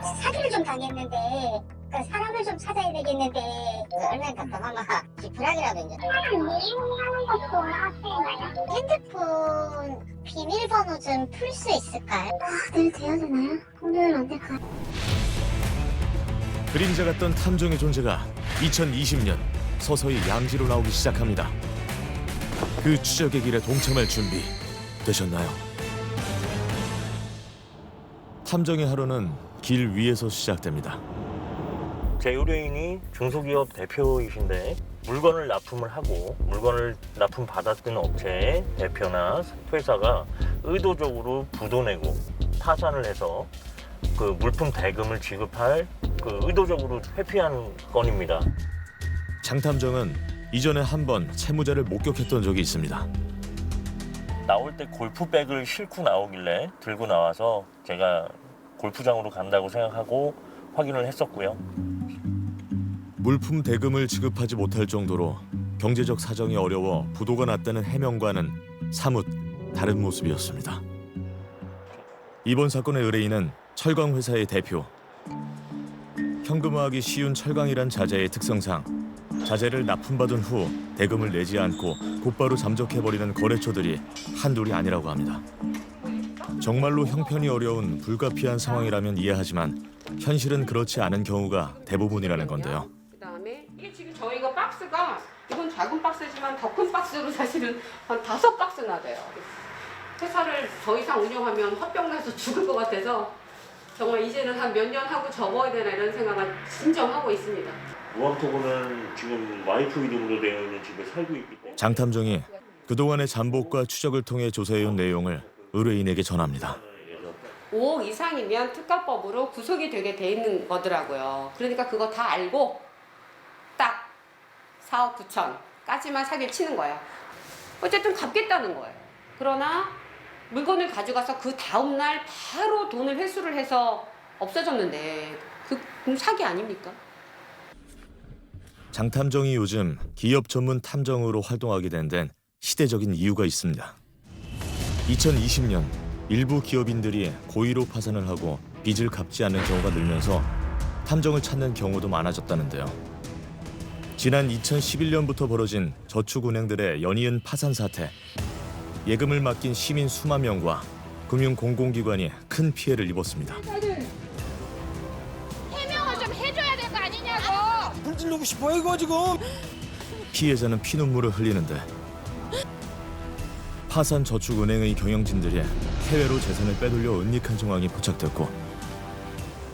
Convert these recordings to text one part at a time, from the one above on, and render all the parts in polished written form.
사기를 좀 당했는데 그 사람을 좀 찾아야 되겠는데 얼마나 답답하면 지푸라기라도 이제 이용하는 것도 하세요. 핸드폰 비밀번호 좀 풀 수 있을까요? 내일 돼야 되나요? 오늘은 안 될까요? 그림자 같던 탐정의 존재가 2020년 서서히 양지로 나오기 시작합니다. 그 추적의 길에 동참할 준비 되셨나요? 탐정의 하루는 길 위에서 시작됩니다. 제 의뢰인이 중소기업 대표이신데 물건을 납품을 하고 물건을 납품 받았던 업체의 대표나 회사가 의도적으로 부도내고 파산을 해서 그 물품 대금을 지급할 그 의도적으로 회피한 건입니다. 장 탐정은 이전에 한 번 채무자를 목격했던 적이 있습니다. 나올 때 골프백을 싣고 나오길래 들고 나와서 제가 골프장으로 간다고 생각하고 확인을 했었고요. 물품 대금을 지급하지 못할 정도로 경제적 사정이 어려워 부도가 났다는 해명과는 사뭇 다른 모습이었습니다. 이번 사건의 의뢰인은 철강회사의 대표. 현금화하기 쉬운 철강이란 자재의 특성상 자재를 납품받은 후 대금을 내지 않고 곧바로 잠적해버리는 거래처들이 한둘이 아니라고 합니다. 정말로 형편이 어려운 불가피한 상황이라면 이해하지만 현실은 그렇지 않은 경우가 대부분이라는 건데요. 그다음에 이게 지금 저희가 박스가 이건 작은 박스지만 더 큰 박스로 사실은 한 5박스나 돼요. 회사를 더 이상 운영하면 화병나서 죽을 것 같아서 정말 이제는 한 몇 년 하고 접어야 되나 이런 생각을 진정하고 있습니다. 무한토고는 지금 와이프 이름으로 되어 있는 집에 살고 있기 때문에 장 탐정이 그동안의 잠복과 추적을 통해 조사해온 내용을 의뢰인에게 전합니다. 5억 이상이면 특가법으로 구속이 되게 돼 있는 거더라고요. 그러니까 그거 다 알고 딱 4억 9천까지만 사기를 치는 거예요. 어쨌든 갚겠다는 거예요. 그러나 물건을 가져가서 그 다음날 바로 돈을 회수를 해서 없어졌는데 그럼 사기 아닙니까? 장 탐정이 요즘 기업 전문 탐정으로 활동하게 된 데는 시대적인 이유가 있습니다. 2020년 일부 기업인들이 고의로 파산을 하고 빚을 갚지 않는 경우가 늘면서 탐정을 찾는 경우도 많아졌다는데요. 지난 2011년부터 벌어진 저축은행들의 연이은 파산 사태, 예금을 맡긴 시민 수만 명과 금융 공공기관이 큰 피해를 입었습니다. 해명을 좀 해줘야 될 거 아니냐고. 불질르고 싶어 이거 지금. 피해자는 피눈물을 흘리는데 파산 저축은행의 경영진들이 해외로 재산을 빼돌려 은닉한 정황이 포착됐고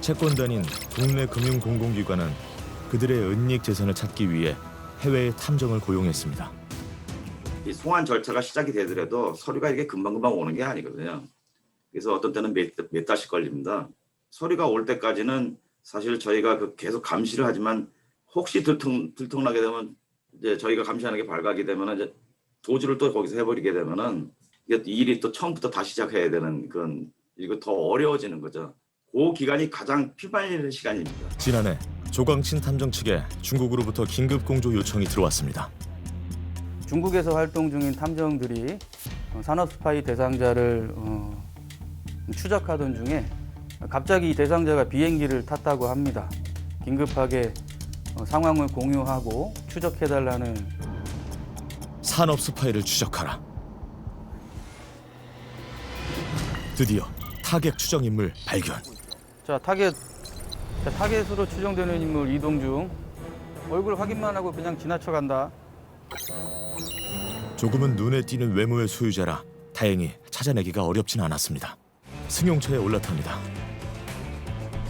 채권단인 동네 금융공공기관은 그들의 은닉 재산을 찾기 위해 해외의 탐정을 고용했습니다. 이 송환 절차가 시작이 되더라도 서류가 이게 금방금방 오는 게 아니거든요. 그래서 어떤 때는 몇 달씩 걸립니다. 서류가 올 때까지는 사실 저희가 계속 감시를 하지만 혹시 들통나게 되면 이제 저희가 감시하는 게 발각이 되면 이제 도주를 또 거기서 해버리게 되면은 이 일이 또 처음부터 다시 시작해야 되는 그런 이거 더 어려워지는 거죠. 그 기간이 가장 피말리는 시간입니다. 지난해 조광친 탐정 측에 중국으로부터 긴급 공조 요청이 들어왔습니다. 중국에서 활동 중인 탐정들이 산업 스파이 대상자를 추적하던 중에 갑자기 이 대상자가 비행기를 탔다고 합니다. 긴급하게 상황을 공유하고 추적해달라는 산업 스파이를 추적하라. 드디어 타겟 추정 인물 발견. 자, 타겟으로 추정되는 인물 이동 중. 얼굴 확인만 하고 그냥 지나쳐간다. 조금은 눈에 띄는 외모의 소유자라 다행히 찾아내기가 어렵진 않았습니다. 승용차에 올라탑니다.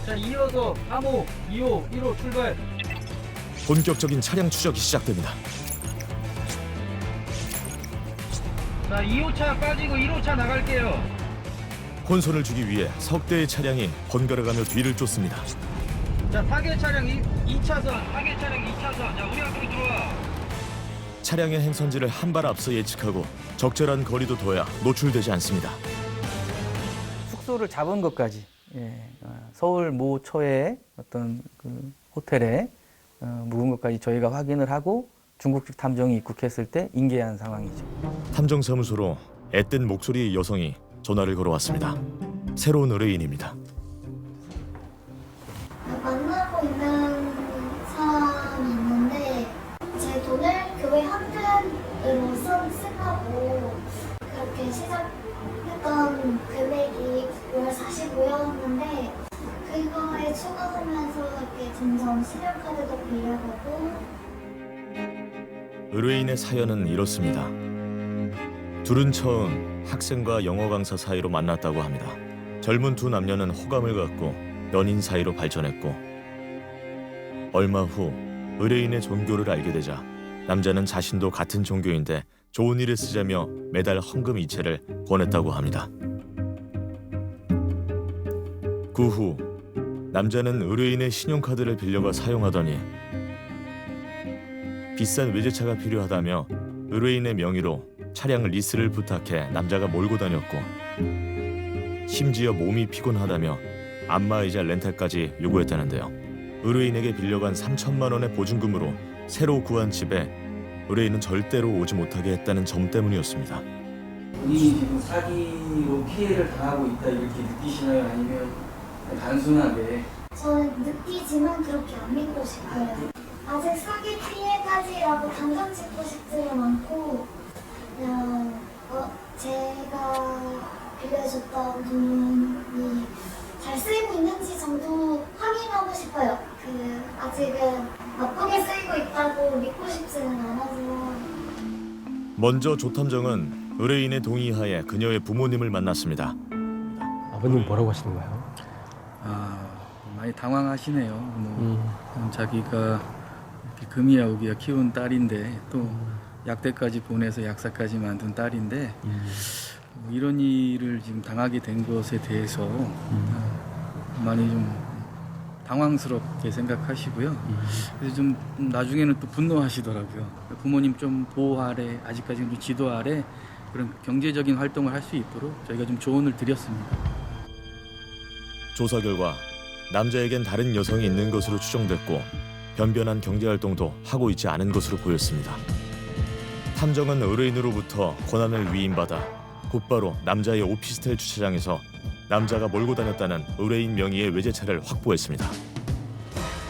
자, 이어서 3호, 2호, 1호 출발. 본격적인 차량 추적이 시작됩니다. 자, 2호차 빠지고 1호차 나갈게요. 혼선을 주기 위해 석 대의 차량이 번갈아가며 뒤를 쫓습니다. 자, 타겟 차량 2차선, 타겟 차량 2차선. 자, 우리 앞으로 들어와. 차량의 행선지를 한 발 앞서 예측하고 적절한 거리도 둬야 노출되지 않습니다. 숙소를 잡은 것까지 서울 모처의 어떤 그 호텔에 묵은 것까지 저희가 확인을 하고 중국식 탐정이 입국했을 때 인계한 상황이죠. 탐정사무소로 앳된 목소리의 여성이 전화를 걸어왔습니다. 새로운 의뢰인입니다. 점점 신용카드도 빌려가고. 의뢰인의 사연은 이렇습니다. 둘은 처음 학생과 영어 강사 사이로 만났다고 합니다. 젊은 두 남녀는 호감을 갖고 연인 사이로 발전했고 얼마 후 의뢰인의 종교를 알게 되자 남자는 자신도 같은 종교인데 좋은 일에 쓰자며 매달 헌금 이체를 권했다고 합니다. 그 후 남자는 의뢰인의 신용카드를 빌려가 사용하더니 비싼 외제차가 필요하다며 의뢰인의 명의로 차량 리스를 부탁해 남자가 몰고 다녔고 심지어 몸이 피곤하다며 안마의자 렌탈까지 요구했다는데요. 의뢰인에게 빌려간 3천만 원의 보증금으로 새로 구한 집에 의뢰인은 절대로 오지 못하게 했다는 점 때문이었습니다. 본인이 지금 사기로 피해를 당하고 있다 이렇게 느끼시나요? 아니면 단순하게 저는 느끼지만 그렇게 안 믿고 싶어요. 아직 사기 피해까지라고 당장 짓고 싶지는 않고 그냥 제가 빌려줬던 돈이 잘 쓰이고 있는지 정도 확인하고 싶어요. 아직은 나쁘게 쓰이고 있다고 믿고 싶지는 않아서. 먼저 조탐정은 의뢰인의 동의하에 그녀의 부모님을 만났습니다. 아버님 뭐라고 하시는 거예요? 많이 당황하시네요. 자기가 이렇게 금이야오기야 키운 딸인데 또 약대까지 보내서 약사까지 만든 딸인데 이런 일을 지금 당하게 된 것에 대해서 많이 좀 당황스럽게 생각하시고요. 그래서 좀 나중에는 또 분노하시더라고요. 부모님 좀 보호 아래, 아직까지는 좀 지도 아래 그런 경제적인 활동을 할 수 있도록 저희가 좀 조언을 드렸습니다. 조사 결과 남자에겐 다른 여성이 있는 것으로 추정됐고 변변한 경제활동도 하고 있지 않은 것으로 보였습니다. 탐정은 의뢰인으로부터 권한을 위임받아 곧바로 남자의 오피스텔 주차장에서 남자가 몰고 다녔다는 의뢰인 명의의 외제차를 확보했습니다.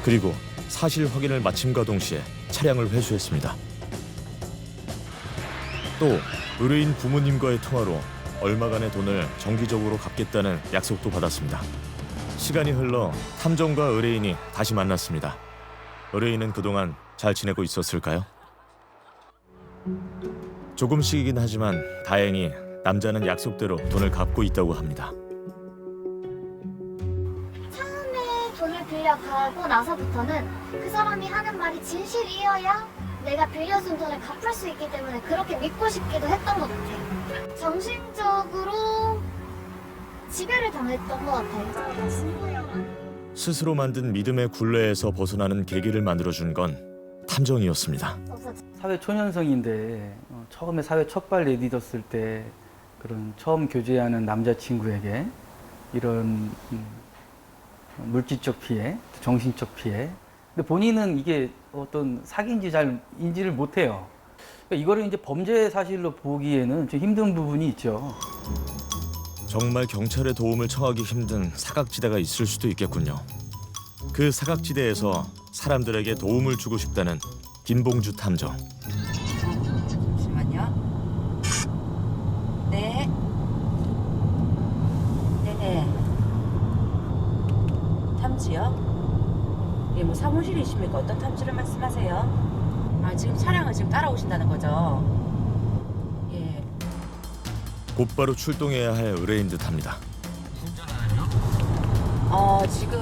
그리고 사실 확인을 마침과 동시에 차량을 회수했습니다. 또 의뢰인 부모님과의 통화로 얼마간의 돈을 정기적으로 갚겠다는 약속도 받았습니다. 시간이 흘러 탐정과 의뢰인이 다시 만났습니다. 의뢰인은 그동안 잘 지내고 있었을까요? 조금씩이긴 하지만 다행히 남자는 약속대로 돈을 갚고 있다고 합니다. 처음에 돈을 빌려가고 나서부터는 그 사람이 하는 말이 진실이어야 내가 빌려준 돈을 갚을 수 있기 때문에 그렇게 믿고 싶기도 했던 것 같아요. 정신적으로 지배를 당했던 것 같아요. 스스로 만든 믿음의 굴레에서 벗어나는 계기를 만들어준 건 탐정이었습니다. 사회 초년생인데 처음에 사회 첫 발 내딛었을 때 그런 처음 교제하는 남자친구에게 이런 물질적 피해, 정신적 피해. 근데 본인은 이게 어떤 사기인지 잘 인지를 못해요. 그러니까 이거를 이제 범죄 사실로 보기에는 좀 힘든 부분이 있죠. 정말 경찰의 도움을 청하기 힘든 사각지대가 있을 수도 있겠군요. 그 사각지대에서 사람들에게 도움을 주고 싶다는 김봉주 탐정. 잠시만요. 네. 네네. 탐지요? 예, 뭐 사무실이십니까? 어떤 탐지를 말씀하세요? 아, 지금 차량을 지금 따라오신다는 거죠? 예. 곧바로 출동해야 할 의뢰인 듯합니다. 지금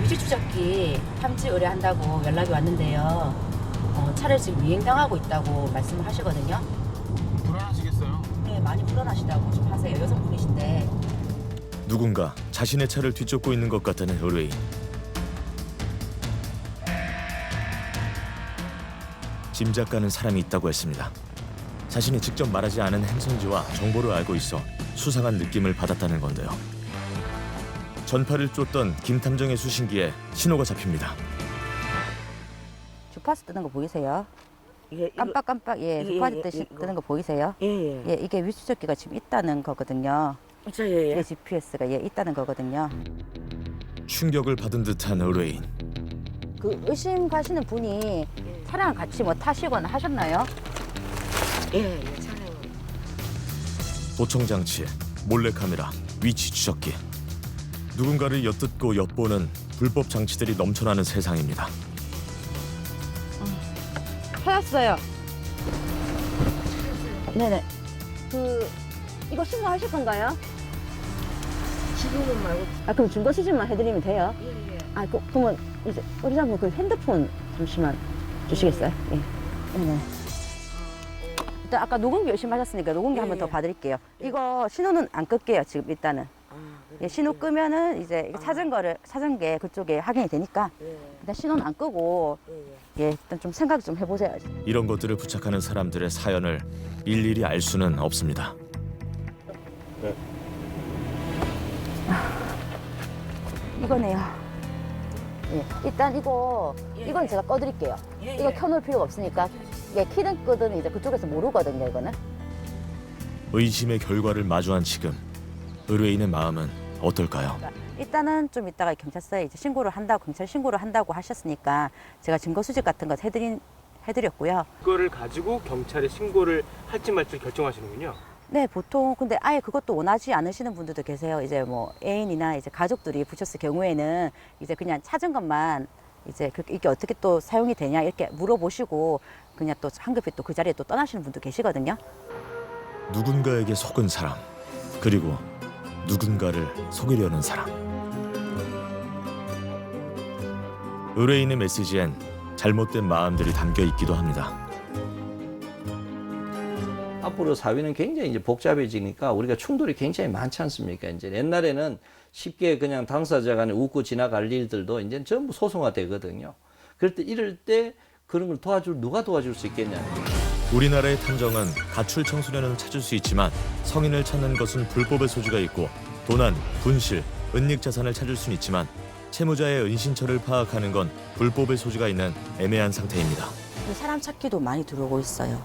위치 추적기 탐지 의뢰한다고 연락이 왔는데요. 차를 지금 미행당하고 있다고 말씀을 하시거든요. 불안하시겠어요? 네, 많이 불안하시다고 좀 하세요. 여성분이신데. 누군가 자신의 차를 뒤쫓고 있는 것 같다는 의뢰인. 짐작 가는 사람이 있다고 했습니다. 자신이 직접 말하지 않은 행선지와 정보를 알고 있어 수상한 느낌을 받았다는 건데요. 전파를 쫓던 김 탐정의 수신기에 신호가 잡힙니다. 주파수 뜨는 거 보이세요? 예, 깜빡깜빡 주파수 뜨는 거 보이세요? 예. 예, 이게 위추적기가 지금 있다는 거거든요. 예. GPS가 있다는 거거든요. 충격을 받은 듯한 의뢰인. 그 의심 가시는 분이 차량 같이 뭐 타시거나 하셨나요? 예, 차량. 도청 장치, 몰래카메라, 위치 추적기. 누군가를 엿듣고 엿보는 불법 장치들이 넘쳐나는 세상입니다. 찾았어요. 네네. 이거 신고하실 건가요? 지금은 말고. 그럼 증거 수집만 해드리면 돼요? 예. 그러면 이제 의사분 그 핸드폰 잠시만 주시겠어요? 예. 네네. 일단 아까 녹음기 열심히 하셨으니까 녹음기 한 번 더 봐드릴게요. 이거 신호는 안 끌게요, 지금 일단은. 예, 신호 끄면은 이제 찾은 게 그쪽에 확인이 되니까 일단 신호는 안 끄고 예, 일단 좀 생각 좀 해보세요. 이런 것들을 부착하는 사람들의 사연을 일일이 알 수는 없습니다. 이거네요. 예, 일단 이건 제가 꺼드릴게요. 이거 켜놓을 필요가 없으니까 예, 키든 끄든 이제 그쪽에서 모르거든요, 이거는. 의심의 결과를 마주한 지금 의뢰인의 마음은 어떨까요? 일단은 좀 이따가 경찰서에 이제 경찰 신고를 한다고 하셨으니까 제가 증거 수집 같은 거 해드렸고요. 그거를 가지고 경찰에 신고를 할지 말지 결정하시는군요. 네, 보통 근데 아예 그것도 원하지 않으시는 분들도 계세요. 이제 뭐 애인이나 이제 가족들이 붙였을 경우에는 이제 그냥 찾은 것만 이제 이게 어떻게 또 사용이 되냐 이렇게 물어보시고 그냥 또 한급히 또 그 자리에 또 떠나시는 분도 계시거든요. 누군가에게 속은 사람, 그리고 누군가를 속이려는 사람. 의뢰인의 메시지엔 잘못된 마음들이 담겨 있기도 합니다. 앞으로 사회는 굉장히 이제 복잡해지니까 우리가 충돌이 굉장히 많지 않습니까? 이제 옛날에는 쉽게 그냥 당사자 간에 웃고 지나갈 일들도 이제 전부 소송화되거든요. 이럴 때 그런 걸 누가 도와줄 수 있겠냐. 우리나라의 탐정은 가출 청소년은 찾을 수 있지만 성인을 찾는 것은 불법의 소지가 있고 도난, 분실, 은닉 자산을 찾을 수는 있지만 채무자의 은신처를 파악하는 건 불법의 소지가 있는 애매한 상태입니다. 사람 찾기도 많이 들어오고 있어요.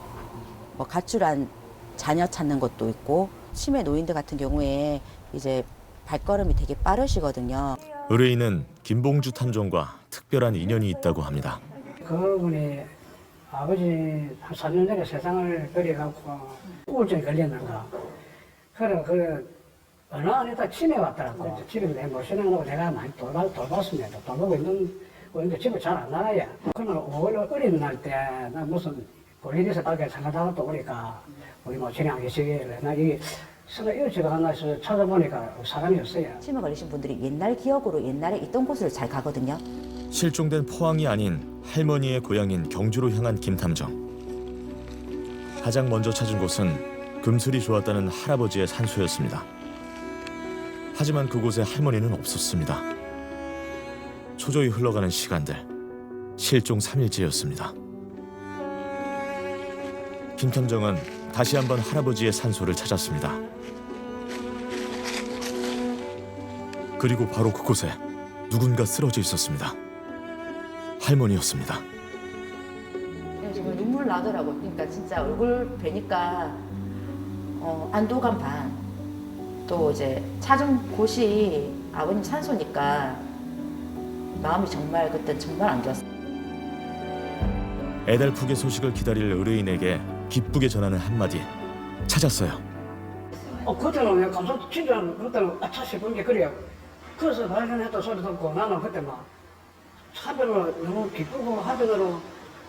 뭐 가출한 자녀 찾는 것도 있고 치매 노인들 같은 경우에 이제 발걸음이 되게 빠르시거든요. 의뢰인은 김봉주 탐정과 특별한 인연이 있다고 합니다. 그분이 아버지 한 4년 전에 세상을 버려갖고 우울증이 걸렸는가. 그래 어느 안에다 치매 왔더라고. 집에 내 모시는 내가 많이 돌봤습니다. 돌보고 있는데 집에 잘 안 나가요. 그러면 5월 어린 날 때 나 무슨 볼일에서 밖에 잠깐 또 오니까 우리 모친이 안 계시길래 나 이게 서로 일찍 하나서 찾아보니까 사람이 없어요. 치매 걸리신 분들이 옛날 기억으로 옛날에 있던 곳을 잘 가거든요. 실종된 포항이 아닌 할머니의 고향인 경주로 향한 김 탐정. 가장 먼저 찾은 곳은 금슬이 좋았다는 할아버지의 산소였습니다. 하지만 그곳에 할머니는 없었습니다. 초조히 흘러가는 시간들, 실종 3일째였습니다. 김 탐정은 다시 한번 할아버지의 산소를 찾았습니다. 그리고 바로 그곳에 누군가 쓰러져 있었습니다. 할머니였습니다. 지금 눈물 나더라고. 그러니까 진짜 얼굴 뵈니까 안도감 반. 또 이제 찾은 곳이 아버님 산소니까 마음이 정말 그때 정말 안 좋았어요. 애달프게 소식을 기다릴 의뢰인에게 기쁘게 전하는 한마디. 찾았어요. 그때는 내가 감사 진짜 그때는 아차 싶은 게 그래요. 그래서 발견했다 소리 듣고 나는 그때 막 한편으로 너무 기쁘고 한편으로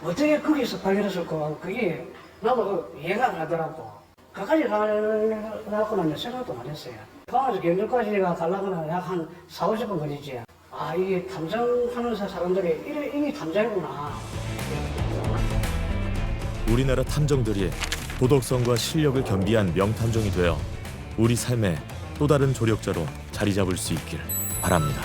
어떻게 거기서 발견했을까 그게 나도 이해가 안 가더라고. 가까이 가려고는 생각도 안 했어요. 포항에서 경주까지가 가려면 약 한 40-50분 걸리지. 아 이게 탐정하는 사람들이 이게 탐정이구나. 우리나라 탐정들이 도덕성과 실력을 겸비한 명탐정이 되어 우리 삶의 또 다른 조력자로 자리 잡을 수 있길 바랍니다.